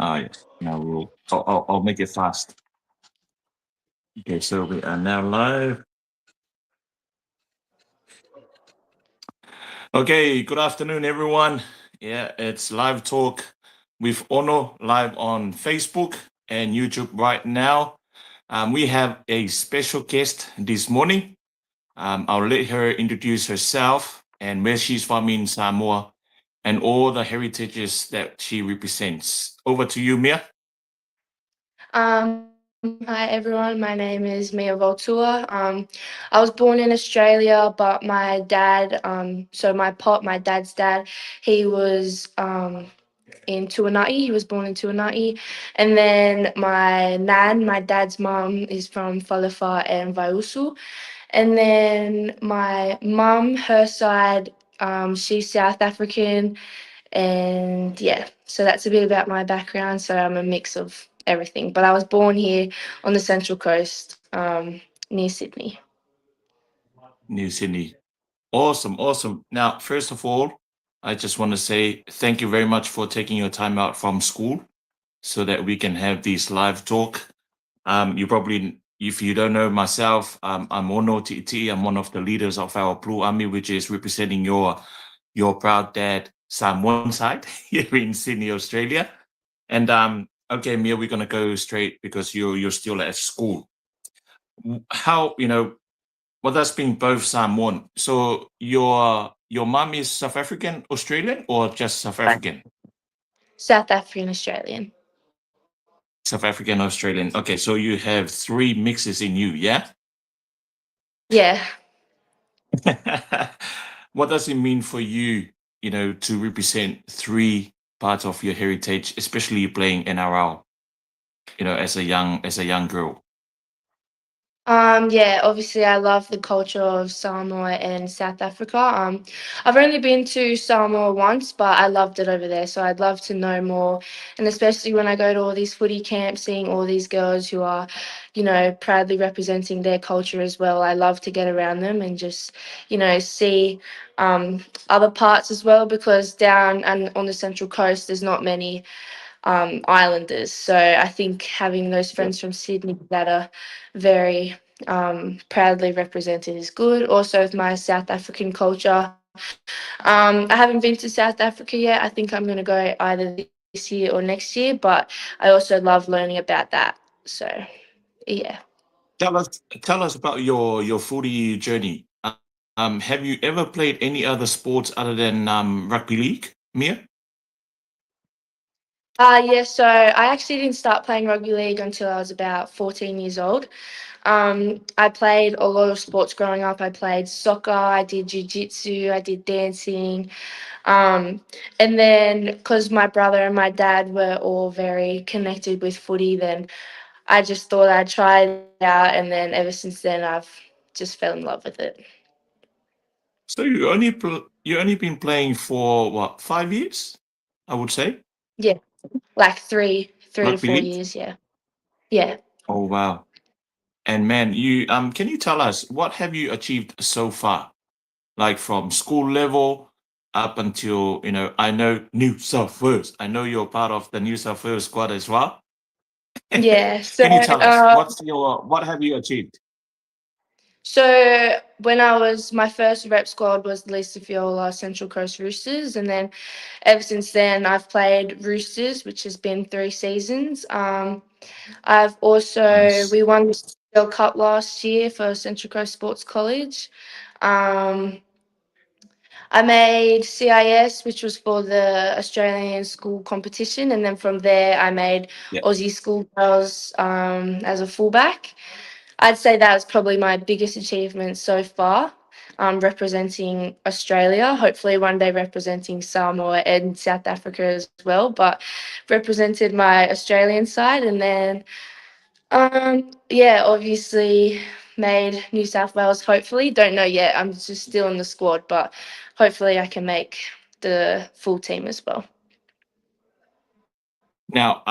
Yes. Now I'll make it fast. Okay, so we are now live. Okay, good afternoon, everyone. Yeah, it's Live Talk with Ono live on Facebook and YouTube right now. We have a special guest this morning. I'll let her introduce herself and where she's from in Samoa and all the heritages that she represents. Over to you, Mia. Hi everyone, my name is Mia Vaotuua. I was born in Australia, but my dad, my dad's dad, he was in Tuanai. He was born in Tuanai. And then my nan, my dad's mum, is from Whalefa and Vaiusu. And then my mum, her side, she's South African. And yeah, so that's a bit about my background. So I'm a mix of everything. But I was born here on the Central Coast, near Sydney. New Sydney. Awesome, awesome. Now, first of all, I just want to say thank you very much for taking your time out from school so that we can have this live talk. You probably, if you don't know myself, I'm Ono Titi. I'm one of the leaders of our Blue Army, which is representing your proud dad, Samoan side here in Sydney, Australia. And okay, Mia, we're gonna go straight because you're still at school. How what does being both Samoan? So your mom is South African, Australian, or just South African? South African Australian. South African, Australian. Okay, so you have three mixes in you, yeah? Yeah. What does it mean for you, to represent three parts of your heritage, especially playing NRL, as a young girl? Yeah, obviously I love the culture of Samoa and South Africa. I've only been to Samoa once, but I loved it over there. So I'd love to know more. And especially when I go to all these footy camps, seeing all these girls who are, proudly representing their culture as well. I love to get around them and just, see other parts as well because down and on the Central Coast, there's not many islanders. So I think having those Yeah. friends from Sydney that are very proudly represented is good. Also, with my South African culture, I haven't been to South Africa yet. I think I'm going to go either this year or next year, but I also love learning about that. So, yeah. Tell us about your footy journey. Have you ever played any other sports other than rugby league, Mia? Yeah, so I actually didn't start playing rugby league until I was about 14 years old. I played a lot of sports growing up. I played soccer, I did jiu-jitsu, I did dancing. Um, and then because my brother and my dad were all very connected with footy, then I just thought I'd try it out. And then ever since then, I've just fell in love with it. So you only been playing for what, 5 years? I would say Yeah, like three to rugby four league. years. Yeah. Yeah. Oh wow! And man, you can you tell us what have you achieved so far? Like from school level up until I know New South Wales. I know you're part of the New South Wales squad as well. Yeah. Can you tell us what have you achieved? So when I was my first rep squad was the Lisa Fiola Central Coast Roosters, and then ever since then I've played Roosters, which has been 3 seasons. I've also Nice. we won the World Cup last year for Central Coast Sports College. Um, I made CIS, which was for the Australian school competition, and then from there I made Yeah. Aussie Schoolgirls as a fullback. I'd say that was probably my biggest achievement so far, representing Australia. Hopefully, one day representing Samoa and South Africa as well. But represented my Australian side, and then yeah, obviously made New South Wales. Hopefully, don't know yet. I'm just still in the squad, but hopefully, I can make the full team as well. Now,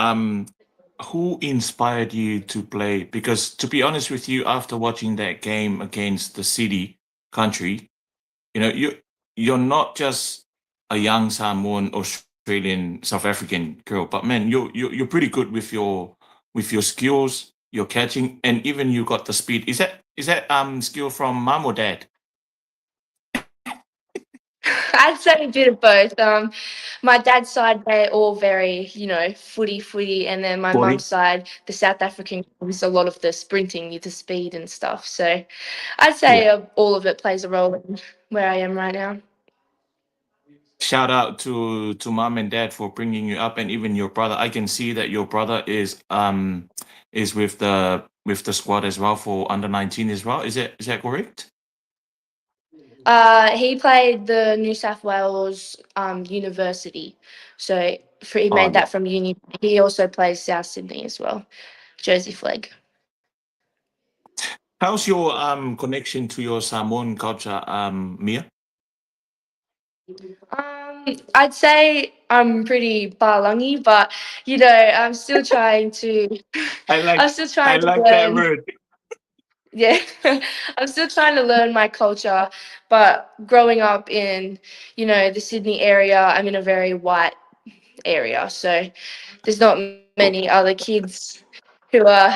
who inspired you to play? Because to be honest with you, after watching that game against the city country, you're not just a young Samoan Australian. Australian South African girl. But man, you're pretty good with your skills, your catching, and even you got the speed. Is that skill from mom or dad? I'd say a bit of both. My dad's side, they're all very, footy, and then my mum's 40? side, the South African, is a lot of the sprinting, the speed and stuff. So I'd Yeah. say all of it plays a role in where I am right now. Shout out to mom and dad for bringing you up, and even your brother. I can see that your brother is with the squad as well for under 19 as well. Is that correct? He played the New South Wales University, so he Oh made yeah. that from uni. He also plays South Sydney as well, Jersey Flag. How's your connection to your Samoan culture, Mia? I'd say I'm pretty balangi, but I'm still trying to. I like I'm still I trying to like that learn. word. Yeah, I'm still trying to learn my culture. But growing up in, the Sydney area, I'm in a very white area, so there's not many other kids who are,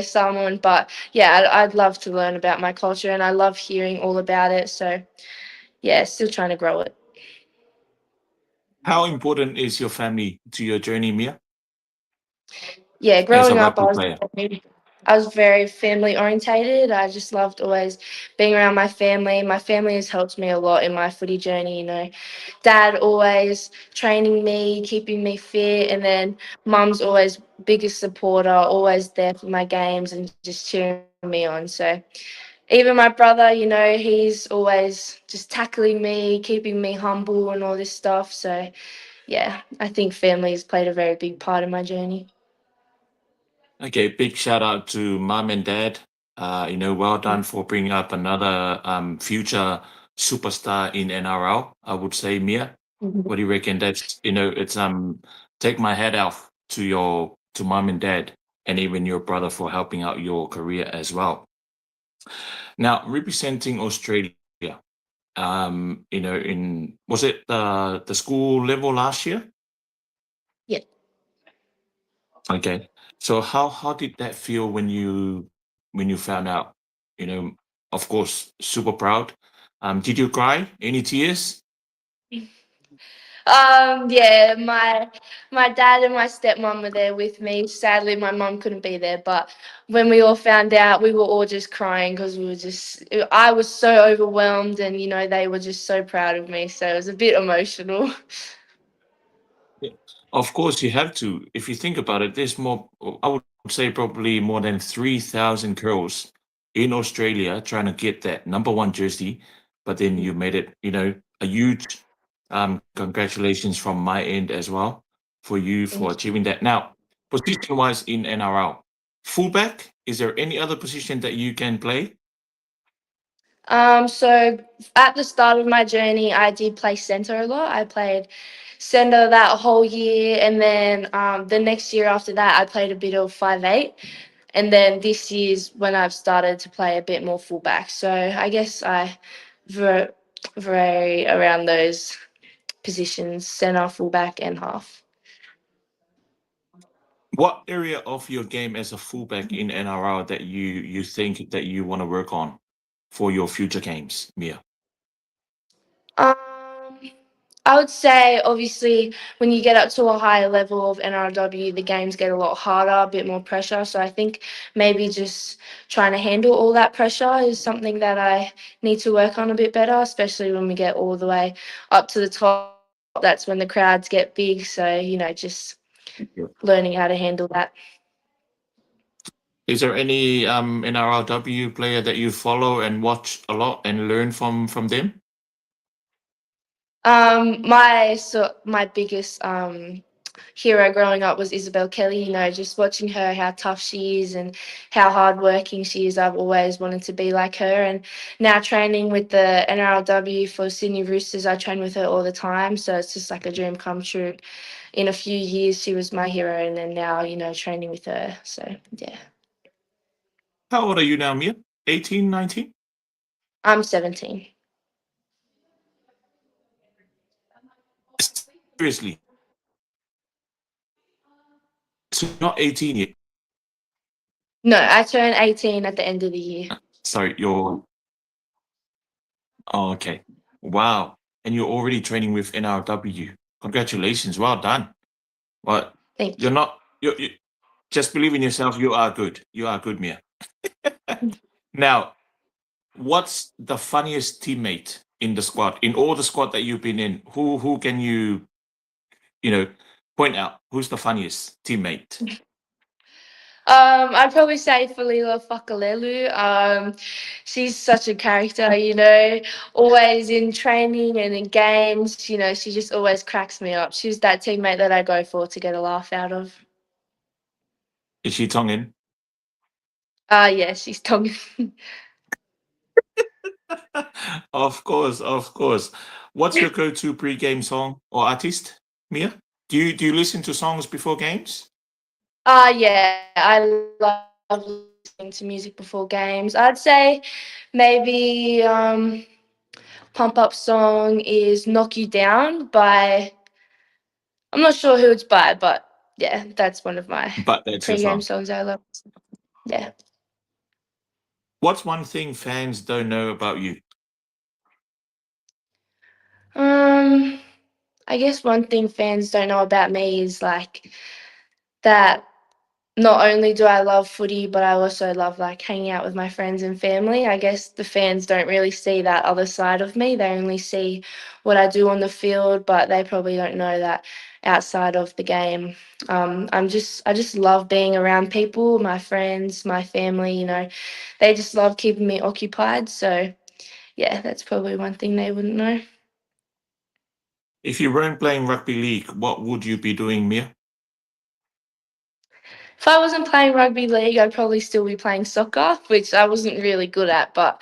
Samoan. But yeah, I'd love to learn about my culture, and I love hearing all about it. So yeah, still trying to grow it. How important is your family to your journey, Mia, Yeah, as a growing up, rugby player? I was very family orientated. I just loved always being around my family. My family has helped me a lot in my footy journey. Dad always training me, keeping me fit, and then mum's always biggest supporter, always there for my games and just cheering me on. So even my brother, he's always just tackling me, keeping me humble, and all this stuff. So yeah, I think family has played a very big part in my journey. Okay, big shout out to mom and dad. Well done for bringing up another future superstar in NRL. I would say, Mia. What do you reckon? That's it's take my hat off to mom and dad, and even your brother for helping out your career as well. Now, representing Australia, in was it the school level last year? Yeah. Okay. So how did that feel when you found out? You know, of course, super proud. Did you cry? Any tears? Yeah, my dad and my stepmom were there with me. Sadly, my mum couldn't be there, but when we all found out, we were all just crying because I was so overwhelmed, and they were just so proud of me. So it was a bit emotional. Yeah. Of course, you have to. If you think about it, there's more. I would say probably more than 3,000 girls in Australia trying to get that number one jersey, but then you made it. A huge congratulations from my end as well for you for Thank you. achieving that. Now, position wise in NRL, fullback. Is there any other position that you can play? So at the start of my journey, I did play centre a lot. I played centre that whole year, and then the next year after that, I played a bit of 5'8". And then this year's when I've started to play a bit more fullback. So I guess I ver- vary around those positions: centre, fullback, and half. What area of your game as a fullback in NRL that you think that you want to work on for your future games, Mia? Um, I would say obviously when you get up to a higher level of NRW, the games get a lot harder, a bit more pressure. So I think maybe just trying to handle all that pressure is something that I need to work on a bit better, especially when we get all the way up to the top. That's when the crowds get big. So, just Yeah. learning how to handle that. Is there any NRLW player that you follow and watch a lot and learn from them? My biggest hero growing up was Isabel Kelly. Just watching her, how tough she is and how hardworking she is. I've always wanted to be like her. And now training with the NRLW for Sydney Roosters, I train with her all the time. So it's just like a dream come true. In a few years, she was my hero, and then now training with her. So yeah, How old are you now, Mia? 18, 19? I'm 17. Seriously. So you're not 18 yet. No, I turn 18 at the end of the year. Sorry, you're oh, okay. Wow. And you're already training with NRW. Congratulations. Well done. Well, Thank you're you. not you just believe in yourself. You are good. You are good, Mia. Now, what's the funniest teammate in the squad? In all the squad that you've been in, who can you know, point out who's the funniest teammate? I'd probably say Falila Fakalelu. She's such a character, always in training and in games. She just always cracks me up. She's that teammate that I go for to get a laugh out of. Is she Tongan? Yeah, she's tongue. Of course, of course. What's your go-to pre-game song or artist, Mia? Do you listen to songs before games? Yeah, I love listening to music before games. I'd say maybe pump up song is Knock You Down by, I'm not sure who it's by, but yeah, that's one of my But that's your pre-game song. songs I love. Yeah. What's one thing fans don't know about you? Um, I guess one thing fans don't know about me is like that not only do I love footy, but I also love like hanging out with my friends and family. I guess the fans don't really see that other side of me. They only see what I do on the field, but they probably don't know that outside of the game. I just love being around people, my friends, my family. They just love keeping me occupied. So yeah, that's probably one thing they wouldn't know. If you weren't playing rugby league, what would you be doing, Mia? If I wasn't playing rugby league, I'd probably still be playing soccer, which I wasn't really good at, but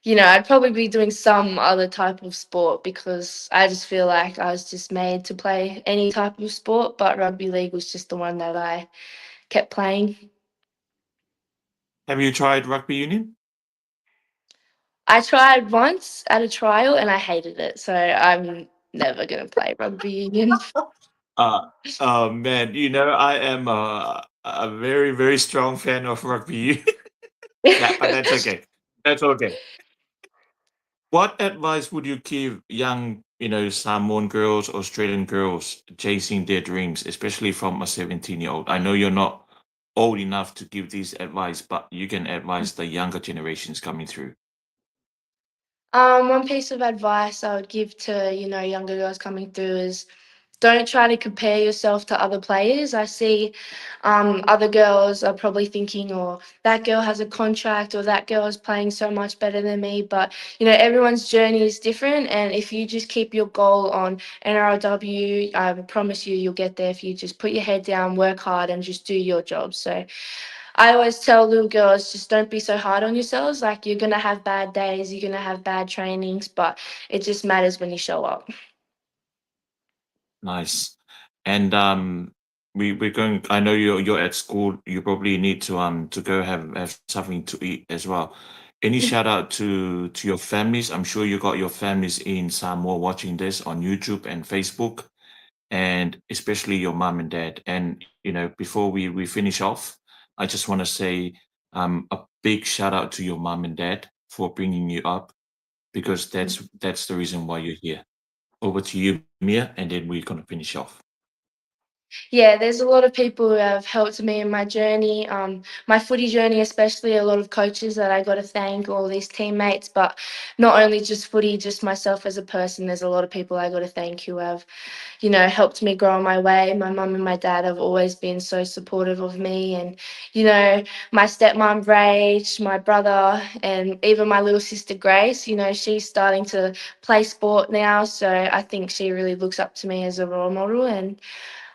I'd probably be doing some other type of sport because I just feel like I was just made to play any type of sport, but rugby league was just the one that I kept playing. Have you tried rugby union? I tried once at a trial and I hated it, so I'm never going to play rugby union. Uh, man, I am a very, very strong fan of rugby union. Yeah, but that's okay. That's okay. What advice would you give young, Samoan girls, Australian girls chasing their dreams, especially from a 17-year-old? I know you're not old enough to give these advice, but you can advise the younger generations coming through. One piece of advice I would give to, younger girls coming through is don't try to compare yourself to other players. I see other girls are probably thinking, oh, that girl has a contract or that girl is playing so much better than me. But, everyone's journey is different. And if you just keep your goal on NRLW, I promise you'll get there if you just put your head down, work hard, and just do your job. So I always tell little girls, just don't be so hard on yourselves. Like, you're going to have bad days, you're going to have bad trainings, but it just matters when you show up. Nice. And we're going. I know you're at school. You probably need to go have something to eat as well. Any shout out to your families? I'm sure you got your families in Samoa watching this on YouTube and Facebook, and especially your mom and dad. And before we finish off, I just want to say a big shout out to your mom and dad for bringing you up because that's the reason why you're here. Over to you, Mia, and then we're gonna finish off. Yeah, there's a lot of people who have helped me in my journey, my footy journey, especially a lot of coaches that I got to thank, all these teammates, but not only just footy, just myself as a person. There's a lot of people I got to thank who have, helped me grow on my way. My mum and my dad have always been so supportive of me, and my stepmom Rach, my brother, and even my little sister Grace. She's starting to play sport now, so I think she really looks up to me as a role model. And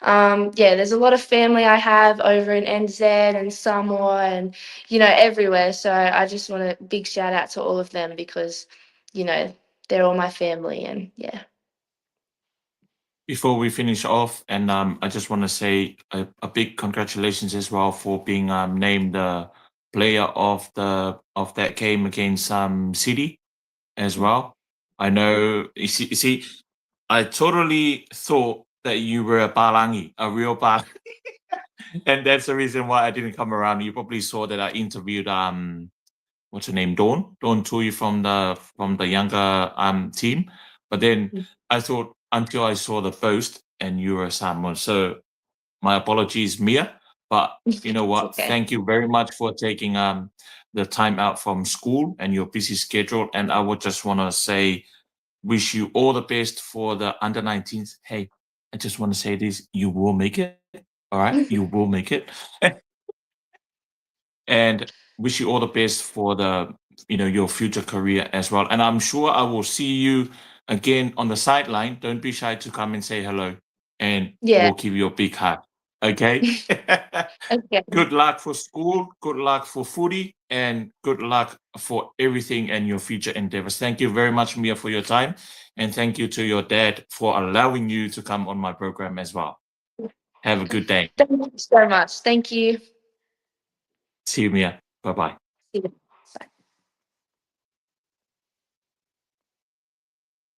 yeah, there's a lot of family I have over in NZ and Samoa and, everywhere. So I just want a big shout out to all of them because, you know, they're all my family and yeah. Before we finish off, and I just want to say a big congratulations as well for being named the player of that game against City as well. I know you see, I totally thought that you were a Balangi, a real Balangi. And that's the reason why I didn't come around. You probably saw that I interviewed what's her name, Dawn Tui from the younger team. But then I thought until I saw the post and you were Samoan. So my apologies, Mia. But you know It's what? okay. Thank you very much for taking the time out from school and your busy schedule. And I would just want to say, wish you all the best for the under 19s. Hey, I just want to say this: you will make it. All right, you will make it. And wish you all the best for the your future career as well. And I'm sure I will see you again on the sideline. Don't be shy to come and say hello, and Yeah. we'll give you a big hug. Okay. Okay. Good luck for school. Good luck for footy, and good luck for everything and your future endeavors. Thank you very much, Mia, for your time, and thank you to your dad for allowing you to come on my program as well. Have a good day. Thank you so much. Thank you. See you, Mia. Bye bye. See you.